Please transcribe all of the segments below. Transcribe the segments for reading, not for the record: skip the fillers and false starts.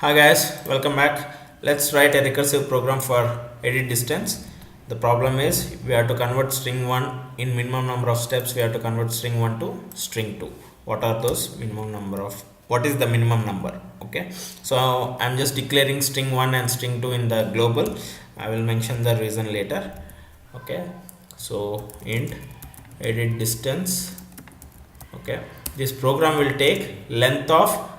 Hi guys, welcome back. Let's write a recursive program for edit distance. The problem is we have to convert string 1 in minimum number of steps. We have to convert string 1 to string 2. What is the minimum number? Okay, so I'm just declaring string 1 and string 2 in the global. I will mention the reason later. Okay, so int edit distance. Okay, this program will take length of,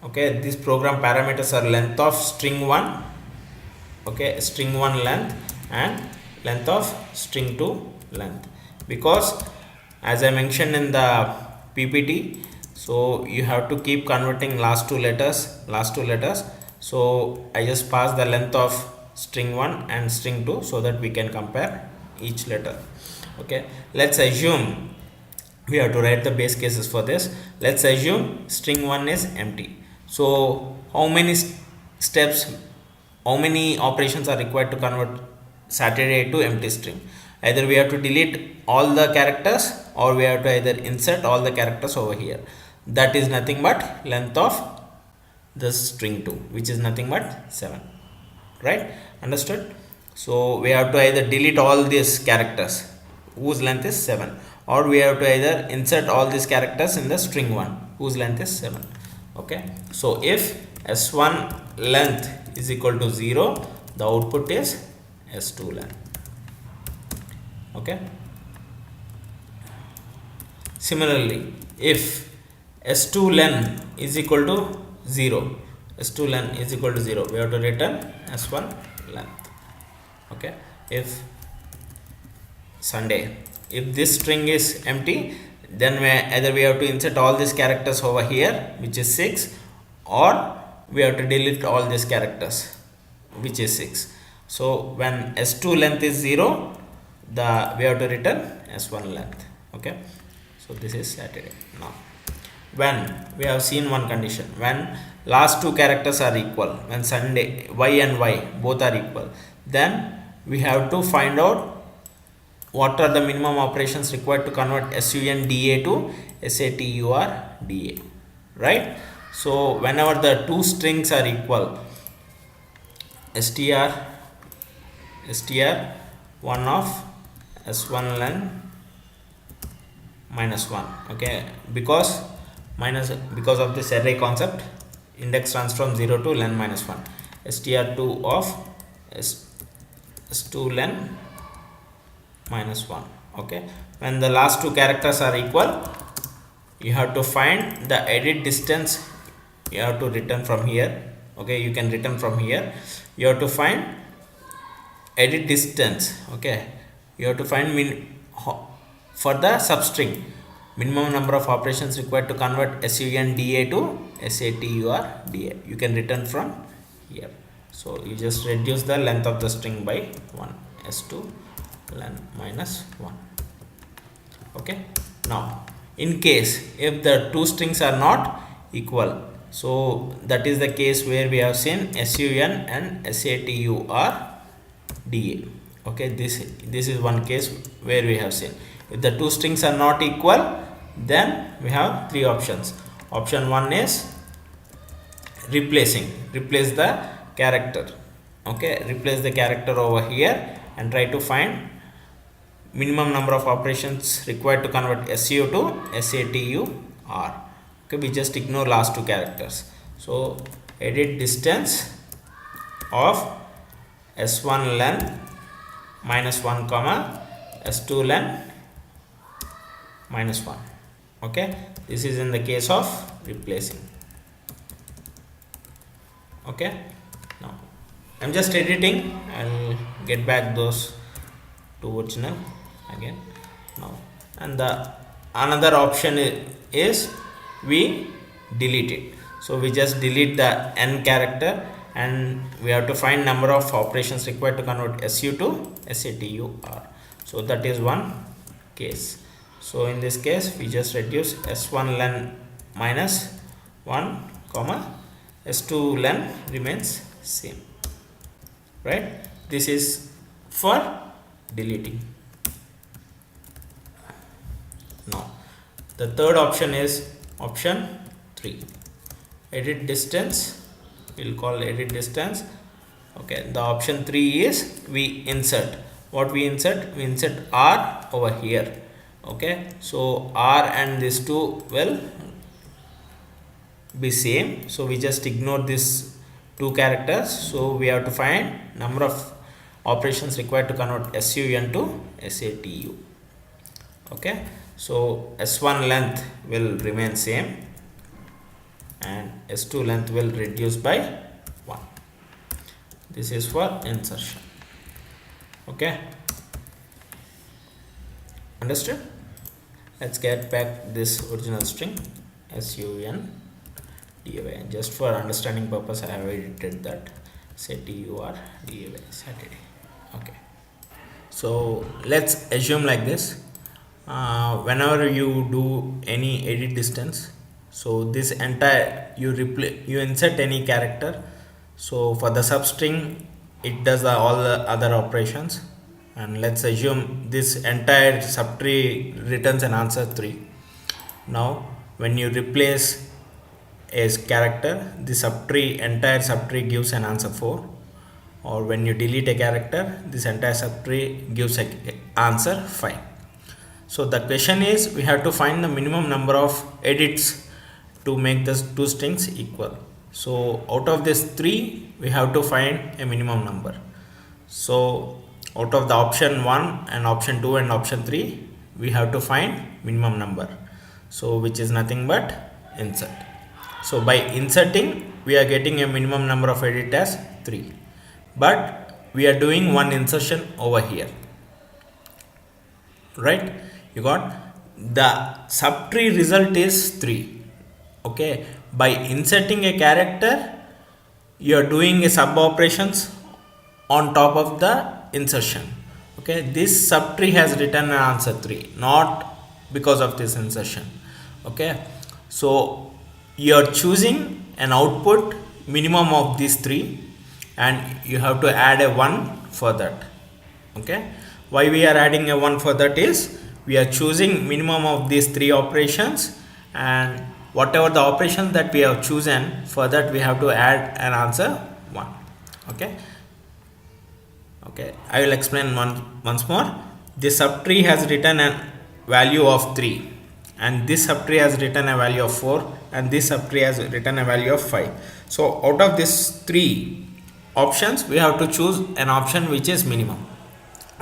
okay, these program parameters are length of string 1, okay, string 1 length and length of string 2 length, because as I mentioned in the PPT, so you have to keep converting last two letters. So I just pass the length of string 1 and string 2 so that we can compare each letter. Okay, let's assume we have to write the base cases for this. Let's assume string 1 is empty. So how many steps, how many operations are required to convert Saturday to empty string? Either we have to delete all the characters or we have to either insert all the characters over here. That is nothing but length of the string 2, which is nothing but 7. Right? Understood? So we have to either delete all these characters whose length is 7, or we have to either insert all these characters in the string 1 whose length is 7. Okay, so if s1 length is equal to 0, the output is s2 length. Okay, similarly, if s2 length is equal to 0, we have to return s1 length. Okay, if Sunday, if this string is empty, then either we have to insert all these characters over here, which is 6, or we have to delete all these characters, which is 6. So when s2 length is 0, we have to return s1 length. Okay, so this is Saturday. Now when we have seen one condition, when last two characters are equal, when Sunday y and y both are equal, then we have to find out what are the minimum operations required to convert SUNDA to SATURDA, right? So whenever the two strings are equal, str 1 of s1 length minus 1, okay, because of this array concept, index runs from 0 to len minus 1. str2 of s2 len minus 1. Okay, when the last two characters are equal, you have to find the edit distance. You have to return from here. Okay, you can return from here. You have to find edit distance. Okay, you have to find for the substring minimum number of operations required to convert SUNDA to SATURDA. You can return from here. So you just reduce the length of the string by 1, s2 len minus 1. Okay, now in case if the two strings are not equal, so that is the case where we have seen SUN and SATURDA. Okay, this is one case where we have seen if the two strings are not equal, then we have three options. Option 1 is replace the character. Okay, replace the character over here and try to find minimum number of operations required to convert SU to SATUR. Okay, we just ignore last two characters. So edit distance of s1 len minus 1 comma s2 len minus 1. Okay, this is in the case of replacing. Okay, now I'm just editing. I'll get back those to original again now. And the another option is we delete it. So we just delete the n character and we have to find number of operations required to convert SU to SATUR. So that is one case. So in this case we just reduce s1 len minus 1 comma s2 len remains same, right? This is for deleting. Now the third option is option 3, edit distance we'll call edit distance. Okay, the option 3 is we insert. What we insert? We insert R over here. Okay, so R and this two will be same, so we just ignore this two characters. So we have to find number of operations required to convert SUN to SATU. Okay, so S1 length will remain same and S2 length will reduce by 1. This is for insertion. Okay, understood? Let's get back this original string SUN DAY. Just for understanding purpose, I have edited that. SATUR DAY Saturday. Okay, so let's assume like this. Whenever you do any edit distance, so this entire you insert any character, so for the substring it does all the other operations, and let's assume this entire subtree returns an answer 3. Now when you replace a character, the entire subtree gives an answer 4, or when you delete a character, this entire subtree gives an answer 5. So the question is, we have to find the minimum number of edits to make the two strings equal. So out of this 3, we have to find a minimum number. So out of the option 1 and option 2 and option 3, we have to find minimum number. So which is nothing but insert. So by inserting, we are getting a minimum number of edit as 3. But we are doing one insertion over here. Right? You got the subtree result is 3. Okay, by inserting a character, you are doing a sub operations on top of the insertion. Okay, this subtree has written an answer 3, not because of this insertion. Okay, so you are choosing an output minimum of these 3 and you have to add a 1 for that. Okay, why we are adding a 1 for that is, we are choosing minimum of these 3 operations, and whatever the operations that we have chosen, for that we have to add an answer 1. Okay, I will explain once more. This subtree has written a value of 3 and this subtree has written a value of 4 and this subtree has written a value of 5. So out of these 3 options, we have to choose an option which is minimum.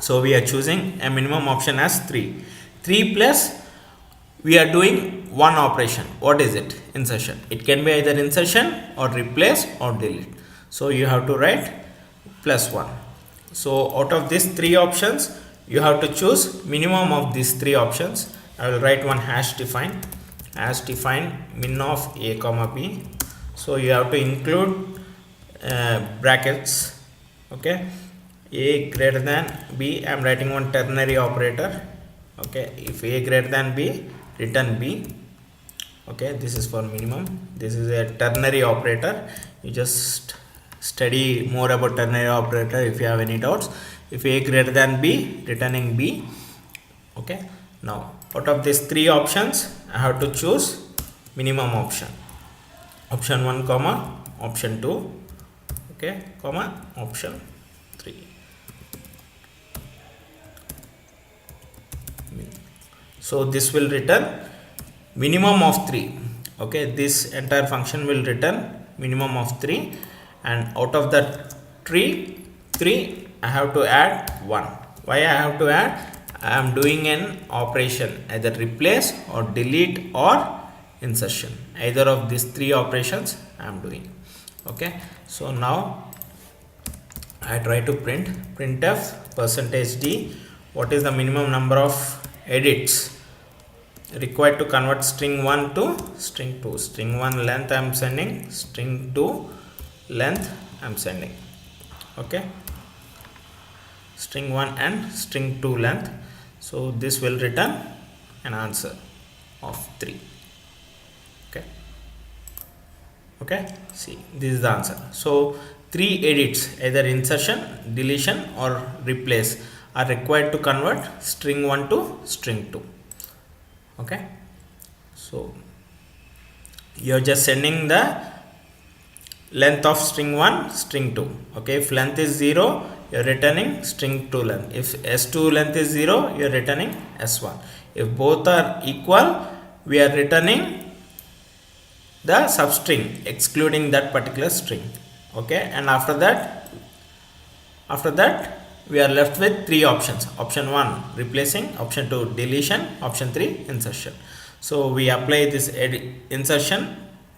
So we are choosing a minimum option as 3. 3 plus, we are doing one operation. What is it? Insertion. It can be either insertion or replace or delete. So you have to write plus 1. So out of these 3 options, you have to choose minimum of these 3 options. I will write one hash define min of a comma b. So you have to include brackets. Okay, a greater than b, I am writing one ternary operator. Okay, if a greater than b, return b. Okay, this is for minimum. This is a ternary operator. You just study more about ternary operator if you have any doubts. If a greater than b, returning b. Okay, now out of these 3 options, I have to choose minimum option. Option 1 comma option 2, okay, comma option 3. So this will return minimum of 3. Okay, this entire function will return minimum of 3, and out of that 3 I have to add 1. Why I have to add? I am doing an operation, either replace or delete or insertion. Either of these 3 operations I am doing. Okay, so now I try to printf %d. What is the minimum number of edits required to convert string 1 to string 2? String 1 length I am sending, string 2 length I am sending. Okay, string 1 and string 2 length. So this will return an answer of 3. Okay, see, this is the answer. So 3 edits, either insertion, deletion or replace, are required to convert string 1 to string 2. Okay, so you are just sending the length of string 1, string 2. Okay, if length is 0, you're returning string 2 length. If s2 length is 0, you're returning s1. If both are equal, we are returning the substring excluding that particular string. Okay, and after that we are left with three options: option 1 replacing, option 2 deletion, option 3 insertion. So we apply this insertion,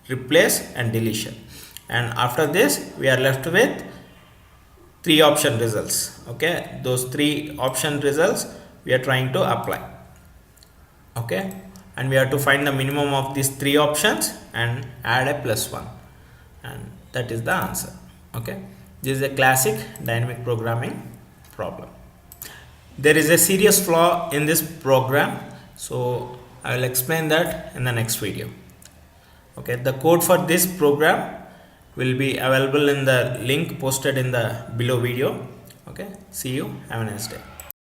replace and deletion, and after this we are left with three option results. Okay, those three option results we are trying to apply. Okay, and we have to find the minimum of these three options and add a +1, and that is the answer. Okay, this is a classic dynamic programming problem. There is a serious flaw in this program, so I will explain that in the next video. Okay, the code for this program will be available in the link posted in the below video. Okay, see you, have a nice day.